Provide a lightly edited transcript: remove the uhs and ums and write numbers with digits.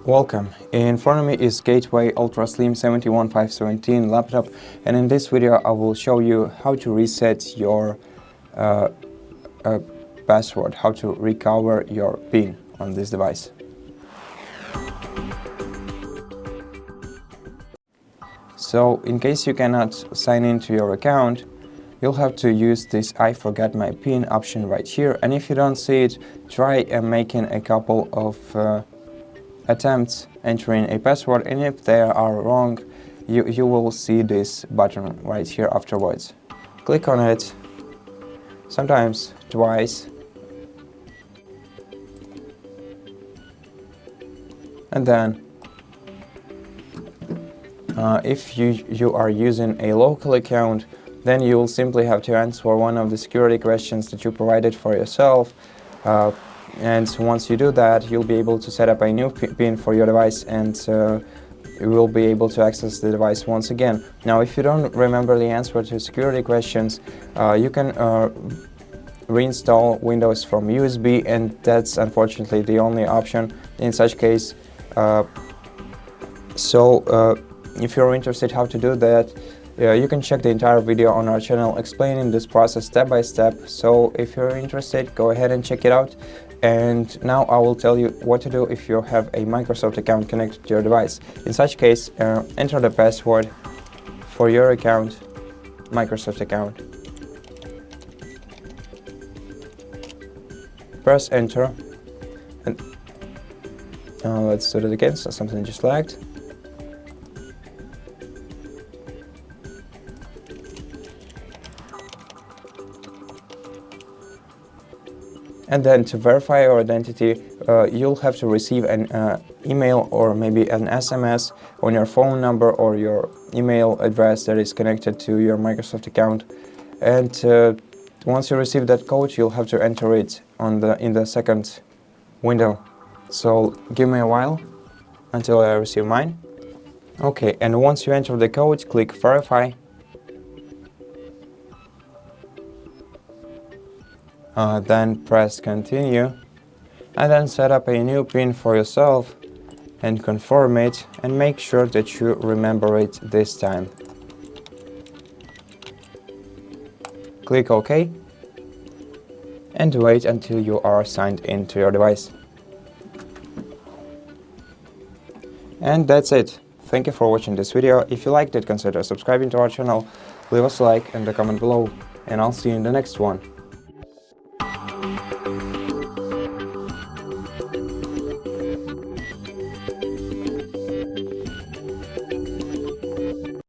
Welcome. In front of me is Gateway GWNR71517 laptop, and in this video I will show you how to reset your password, how to recover your PIN on this device. So in case you cannot sign into your account, you'll have to use this I forgot my PIN option right here, and if you don't see it, try making a couple of attempts entering a password, and if they are wrong, you will see this button right here afterwards. Click on it, sometimes twice, and then if you are using a local account, then you will simply have to answer one of the security questions that you provided for yourself. And once you do that, you'll be able to set up a new PIN for your device, and you will be able to access the device once again. Now, if you don't remember the answer to security questions, you can reinstall Windows from USB, and that's unfortunately the only option in such case. If you're interested how to do that, you can check the entire video on our channel explaining this process step by step. So if you're interested, go ahead and check it out. And now I will tell you what to do if you have a Microsoft account connected to your device. In such case, enter the password for your account, Microsoft account. Press enter. And let's do it again, so something just lagged. And then to verify your identity, you'll have to receive an email or maybe an SMS on your phone number or your email address that is connected to your Microsoft account. And once you receive that code, you'll have to enter it in the second window. So give me a while until I receive mine. Okay, and once you enter the code, click verify. Then press continue, and then set up a new PIN for yourself and confirm it, and make sure that you remember it this time. Click OK and wait until you are signed into your device. And that's it. Thank you for watching this video. If you liked it, consider subscribing to our channel, leave us a like and a comment below, and I'll see you in the next one.